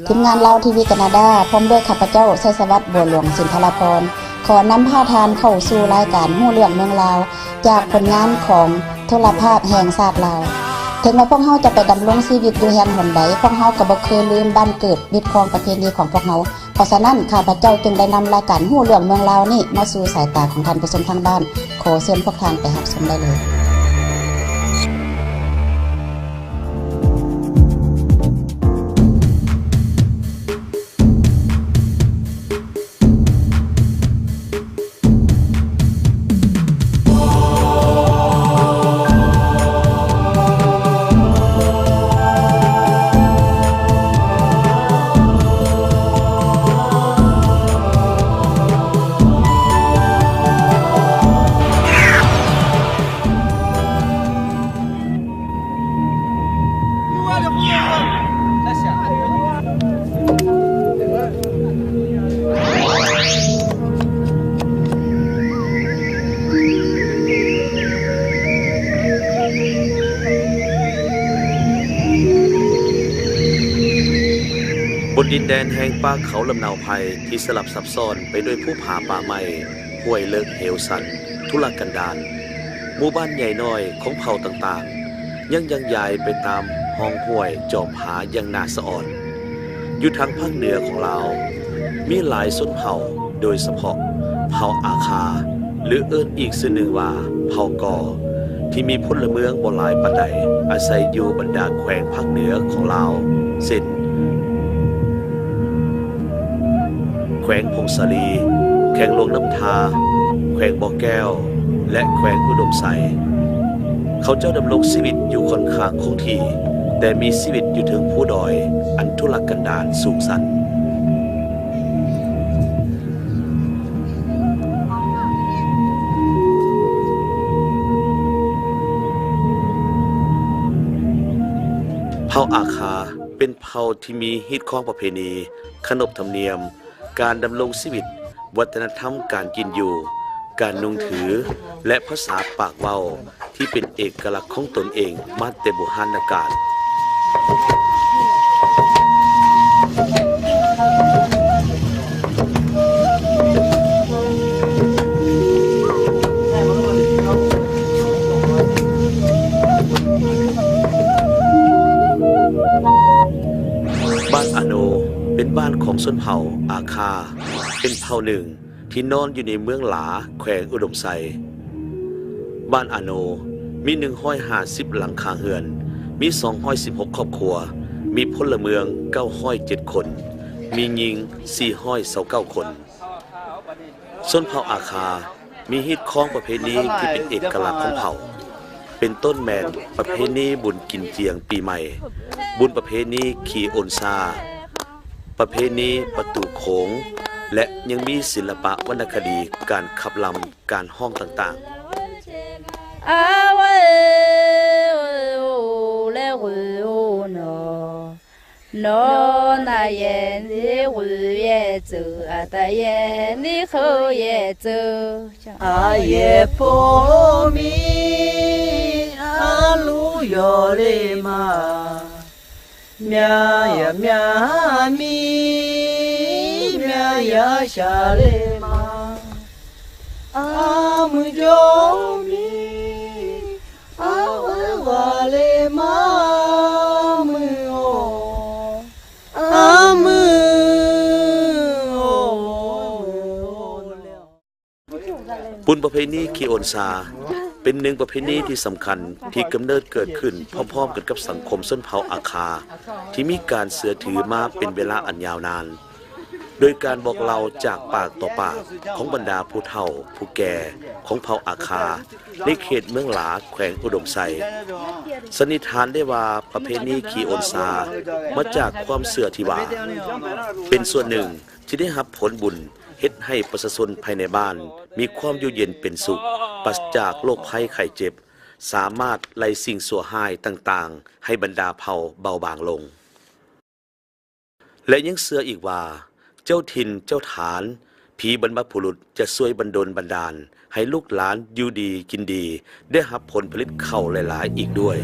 ทีมงานเล่าทีวีแคนาดาพร้อมด้วยข้าพเจ้าไสสวัสดิ์บัวหลวงสินธารพรขอนำผ้าทานเข้าสู่รายการฮู้เรื่องเมืองลาวจากผลงานของโทรภาพแห่งชาติลาวถึงแม้พวกเฮาจะไปดำรงชีวิตอยู่แห่งหนใดพวกเฮาก็บ่เคยลืมบ้านเกิดวิถีของประเพณีของพวกเฮาเพราะฉะนั้นข้าพเจ้าจึงได้นำรายการฮู้เรื่องเมืองลาวนี้มาสู่สายตาของท่านผู้ชมทางบ้านขอเชิญพวกท่านไปรับชมได้เลยบนดินแดนแห่งป่าเขาลำนาวไพรที่สลับซับซ้อนไปด้วยภูผาป่าไม้ห้วยเลิกเหวสันทุรกันดารหมู่บ้านใหญ่น้อยของเผ่าต่างๆยังยายไปตามห้องห้วยจอมผายังนาสะอ่อนอยู่ทางภาคเหนือของลาวมีหลายชนเผ่าโดยเฉพาะเผ่าอาคาหรือเอิ้นอีกชื่อหนึ่งว่าเผ่ากอที่มีพลเมืองบ่หลายปานใดอาศัยอยู่บรรดาแขวงภาคเหนือของลาวเช่นแขวงพงศาลีแขวงหลวงน้ำทาแขวงบ่อแก้วและแขวงอุดมไสเขาเจ้าดำรงชีวิตอยู่ค่อนข้างคงที่แต่มีชีวิตอยู่ถึงผู้ดอยอันทุรกันดารสูงสันเผ่าอาคาเป็นเผ่าที่มีฮิตของประเพณีขนบธรรมเนียมการดำรงชีวิตวัฒนธรรมการกินอยู่การนุ่งถือและภาษาปากเว้าที่เป็นเอกลักษณ์ของตนเองมาแต่โบราณกาลบ้านอาโนเป็นบ้านของชนเผ่าอาคาเป็นเผ่าหนึ่งที่นอนอยู่ในเมืองหลาแขวงอุดมไซบ้านอาโนมี150หลังคาเรือนมี216ครอบครัวมีพลเมือง907คนมีหญิง429คนชนเผ่าอาคามีฮิตของประเพณีที่เป็นเอกลักษณ์ของเผ่าเป็นต้นแมนประเพณีบุญกินเจียงปีใหม่บุญประเพณีขี่โอนซาประเพณีประตูโขงและยังมีศิลปะวรรณคดีการขับลำการห้องต่างๆนอนาเย็นที่หูเย่จือแต่เย็นที่เขาเย่จืออาเย่พอมีอาลูยอเลมาเมียยาเมียมีเมียยาชาเลมาอามุจอมีอาวาเลมาบุญประเพณีขี่โอนซาเป็นหนึ่งประเพณีที่สำคัญที่กำเนิดเกิดขึ้นพร้อมๆกันกับสังคมชนเผ่าอาคาที่มีการเสือถือมาเป็นเวลาอันยาวนานโดยการบอกเล่าจากปากต่อปากของบรรดาผู้เฒ่าผู้แก่ของเผ่าอาคาในเขตเมืองหลาแขวงอุดมไซสันนิษฐานได้ว่าประเพณีขี่โอนซามาจากความเสื่อที่ว่าเป็นส่วนหนึ่งที่ได้รับผลบุญเฮ็ดให้ประชาชนภายในบ้านมีความอยู่เย็นเป็นสุขปราศจากโรคภัยไข้เจ็บสามารถไล่สิ่งชั่วร้ายต่างๆให้บรรดาเผ่าเบาบางลงและยังเชื่ออีกว่าเจ้าถิ่นเจ้าฐานผีบรรพบุรุษจะช่วยบันดลบันดาลให้ลูกหลานอยู่ดีกินดีได้รับผลผลิตข้าวหลายๆอีกด้วย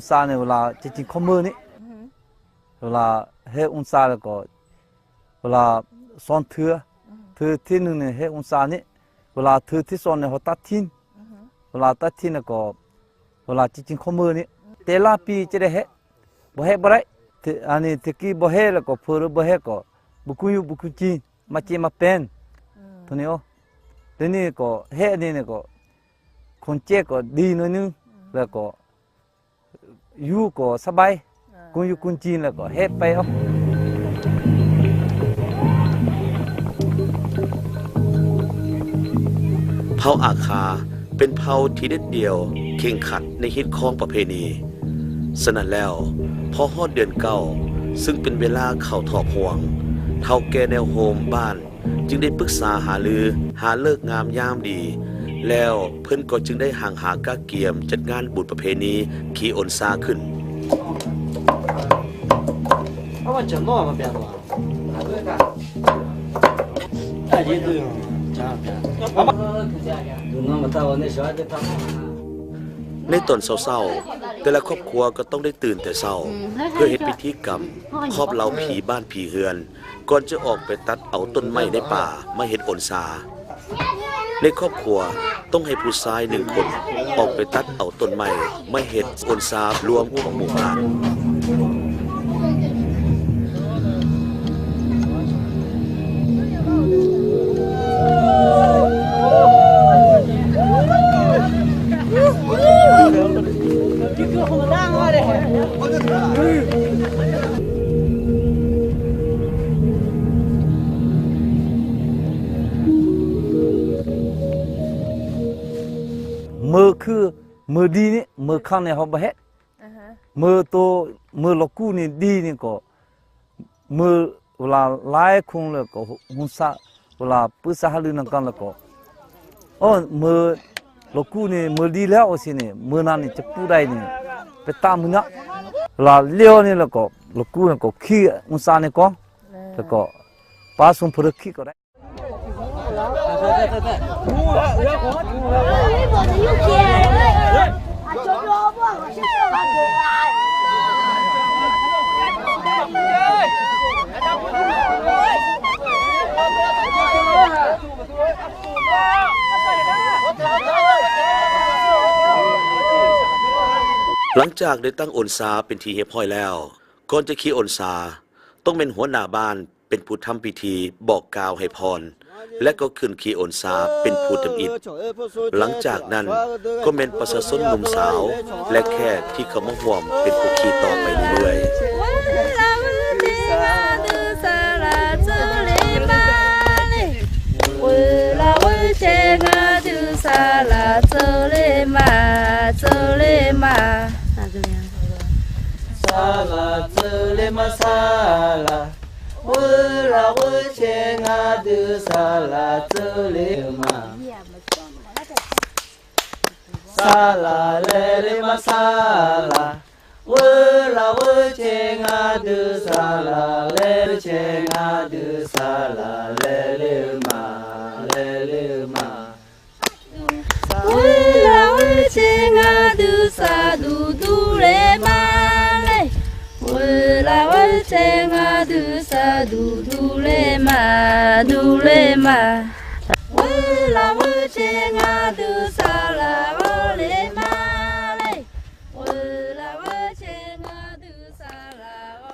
ซาเนี่ยเวลาจริงๆข้อมือนี่เวลาเฮอุนซาแล้วก็เวลาซ้อนเถือที่หนึ่งเนี่ยเฮอุนซานี่เวลาเถือที่ซ้อนเนี่ยเขาตัดทิ้งเวลาตัดทิ้งแล้วก็เวลาจริงๆข้อมือนี่แต่ละปีจะได้เฮบ่เฮบ่ได้อันนี้ตะกี้บ่เฮแล้วก็เพื่อบ่เฮก็บุกุจีมาเจมาเป็นตัวนี้เดี๋ยวนี้ก็เฮนี่เนี่ยก็คนเจ๊ก็ดีหน่อยนึงแล้วก็อยู่ก็สบายกุอยู่กุจีนแล้วก็เฮ็ดไปเผ่าอาคาเป็นเผ่าที่เด็ดเดียวเข่งขัดในฮิตของประเพณีฉะนั้นแล้วพอฮอดเดือนเก้าซึ่งเป็นเวลาเข้าถอบห่วงเฒ่าแก่แนวโฮมบ้านจึงได้ปรึกษาหารือหาเลิกงามยามดีแล้วเพิ่นก็จึงได้ห่างหากาเกียมจัดงานบุญประเพณีขีออนซาขึ้นในตอนเศร้าๆแต่ละครอบครัวก็ต้องได้ตื่นแต่เศร้าเพื่อเฮ็ดพิธีกรรมครอบเหล่าผีบ้านผีเฮือนก่อนจะออกไปตัดเอาต้นไม้ในป่ามาเฮ็ดออนซาในครอบครัวต้องให้ผู้ชาย1คนออกไปตัดเอาต้นไม้มาเฮ็ดออนซารวมของหมู่บ้านมือคือมือดีนี่มือข้างในเขาบ่เฮ็ดมือลกูนี่ดีนี่ก็มือเวลาลายคงแล้วก็หุ่นซะเวลาปึษาหารือนั่นกันแล้วก็มือลกูนี่มือดีแล้วสินี่มือนั้นนี่จะปูได้นี่ไปตามมือนะเวลาเลี้ยวนี่แล้วก็ลกูนี่ก็ขี้หุ่นซานี่ก็แล้วก็ปาสุมพรขี้ก็ได้หลังจากได้ตั้งออนซาเป็นทีเรียบร้อยแล้วก่อนจะขี่ออนซาต้องเป็นหัวหน้าบ้านเป็นผู้ทำพิธีบอกกล่าวให้พรและก็ขึ้นขี่ออนซาเป็นผู้ทำอิฐหลังจากนั้นก็เป็นประชาชนหนุ่มสาวและแขกที่เขามาร่วมเป็นผู้ขี่ต่อไปเรื่อย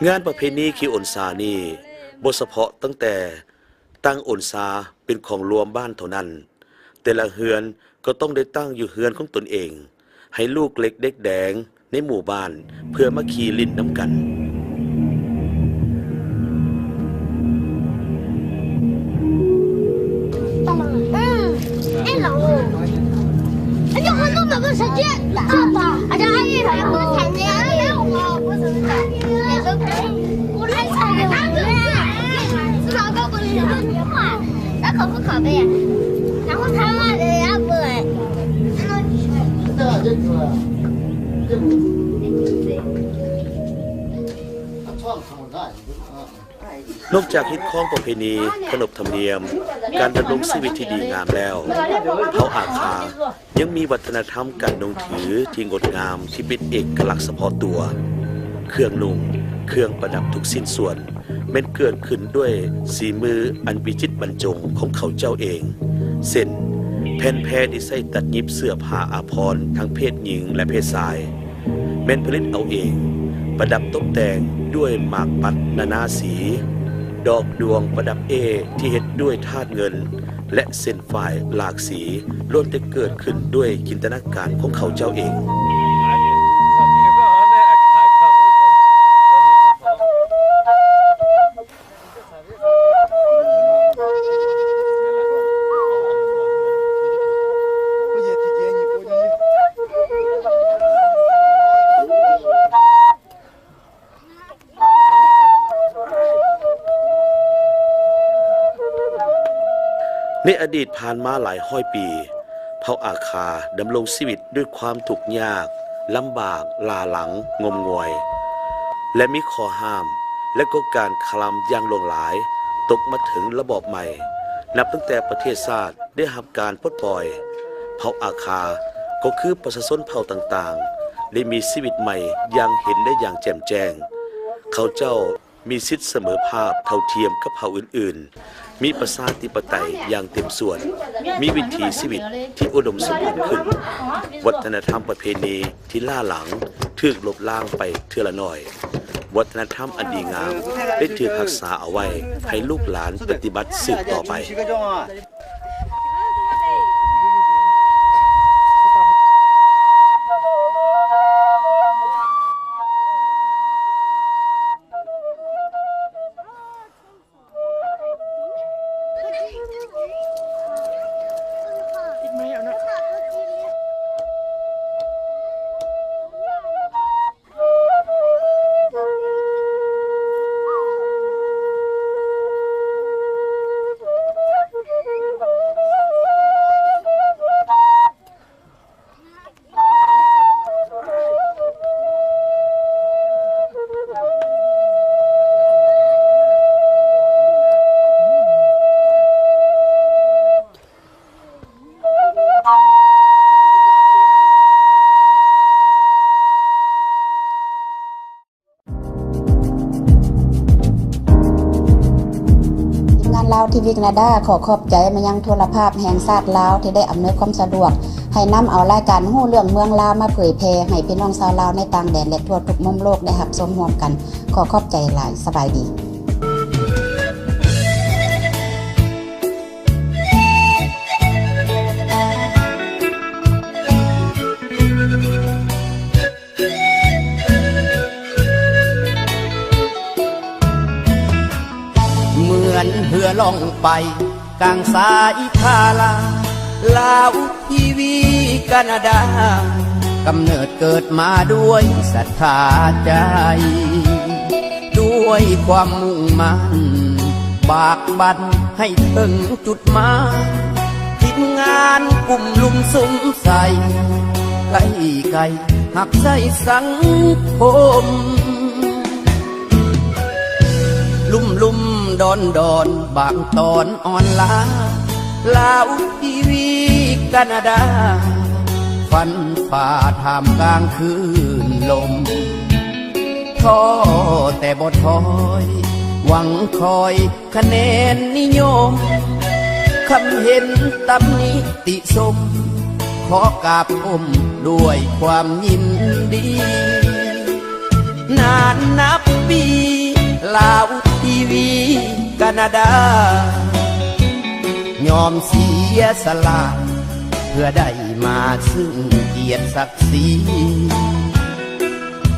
งานประเพณีขี่ออนซานี่บ่เฉพาะตั้งแต่ตั้งออนซาเป็นของรวมบ้านเท่านั้นแต่ละเฮือนก็ต้องได้ตั้งอยู่เฮือนของตนเองให้ลูกเล็กเด็กแดงในหมู่บ้านเพื่อมาขี่ลิ้นน้ำกันนอกจากฮิตของประเพณีขนบธรรมเนียม การดำรงชีวิตที่ดีงามแล้วเผ่าอาคายังมีวัฒนธรรมการนงถือที่งดงามที่เป็นเอกลักษณ์เฉพาะตัวเครื่องนุ่งเครื่องประดับทุกสิ้นส่วนแม้นเกิดขึ้นด้วยสีมืออันวิจิตรบรรจงของเขาเจ้าเองเส้นแผ่นแพรที่ใส่ตัดยิบเสื้อผ้าอาภรณ์ทั้งเพศหญิงและเพศชายแม้นผลิตเอาเองประดับตกแต่งด้วยหมากปัดนานาสีดอกดวงประดับที่เฮ็ดด้วยธาตุเงินและเส้นฝ้ายหลากสีล้วนแต่เกิดขึ้นด้วยจินตนาการของเขาเจ้าเอง ในอดีตผ่านมาหลายร้อยปีเผ่าอาคาดำรงชีวิตด้วยความทุกข์ยากลำบากลาหลังงมงวยและมีข้อห้ามและก็การคลำอย่างหลงหลายตกมาถึงระบอบใหม่นับตั้งแต่ประเทศชาติได้รับการปลดปล่อยเผ่าอาคาก็คือประชาชนเผ่าต่างๆได้มีชีวิตใหม่อย่างเห็นได้อย่างแจ่มแจ้งเขาเจ้ามีสิทธิเสมอภาพเท่าเทียมกับเผ่าอื่นๆมีประชาธิปไตยอย่างเต็มส่วนมีวิถีชีวิตที่อุดมสมบูรณ์ขึ้นวัฒนธรรมประเพณีที่ล่าหลังถูกลบล้างไปเทื่อละน้อยวัฒนธรรมอันดีงามได้ถูกรักษาเอาไว้ให้ลูกหลานปฏิบัติสืบต่อไปทีวีแคนาดาขอขอบใจมายังโทรภาพแห่งชาติลาวที่ได้อำนวยความสะดวกให้นำเอารายการฮู้เรื่องเมืองลาวมาเผยแพร่ให้พี่น้องชาวลาวในต่างแดนและทั่วทุกมุมโลกได้รับชมร่วมกันขอขอบใจหลายสบายดีเพื่อล่องไปกลางสายทาลาลาวทีวีแคนาดากำเนิดเกิดมาด้วยศรัทธาใจด้วยความมุ่งมั่นบากบั่นให้ถึงจุดหมายทีมงานกลุ่มลุมสุมใส่ไก่ไก่หักใส่สังคมลุ่มดอนบางตอนอ่อนล้าลาวทีวีแคนาดาฟันฝ่าท่ามกลางคืนลมท้อแต่บ่ถอยหวังคอยคะแนนนิยมคำเห็นตำหนิติชมขอกราบด้วยความยินดีนานนับปีลาวทีวีแคนาดายอมเสียสละเพื่อได้มาซึ่งเกียรติศักดิ์ศรี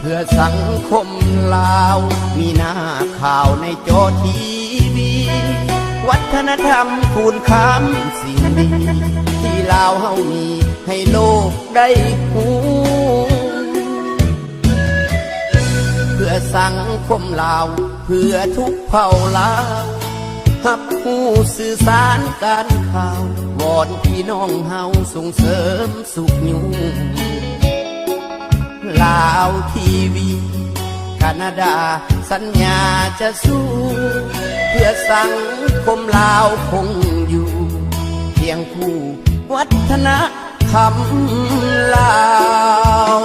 เพื่อสังคมลาวมีหน้าข่าวในจอทีวีวัฒนธรรมคูณค้ำสิ่งดีที่ลาวเฮามีให้โลกได้รู้เพื่อสังคมลาวเพื่อทุกเผ่าลาวหับผู้สื่อสารการข่าววอนพี่น้องเฮาส่งเสริมสุขอยู่ลาวทีวีแคนาดาสัญญาจะสู้เพื่อสังคมลาวคงอยู่ คียงคู่วัฒนธรรมลาว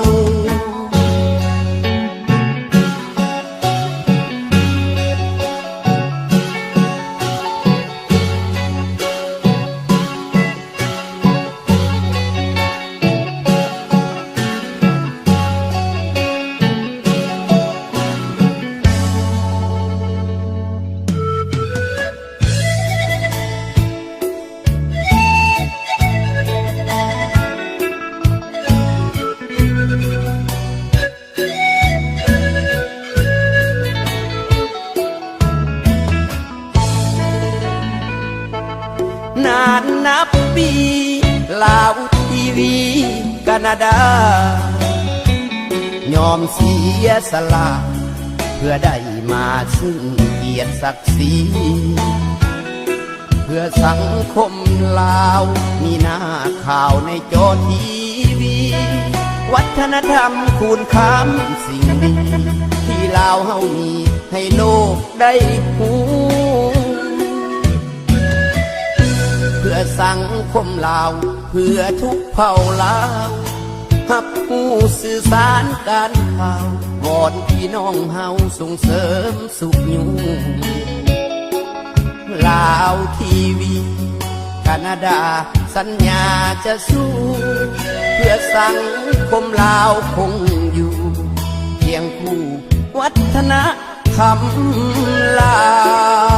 นานนับปีลาวทีวีแคนาดายอมเสียสละเพื่อได้มาซึ่งเกียรติศักดิ์ศรีเพื่อสังคมลาวมีหน้าข่าวในจอทีวีวัฒนธรรมคูณค้ำสิ่งดีที่ลาวเฮามีให้โลกได้รู้เพื่อสังคมลาวเพื่อทุกเผ่าลาวฮับผู้สื่อสารการข่าววอนพี่น้องเฮาส่งเสริมสุขอยู่ลาวทีวีแคนาดาสัญญาจะสู้เพื่อสังคมลาวคงอยู่เคียงคู่วัฒนธรรมลาว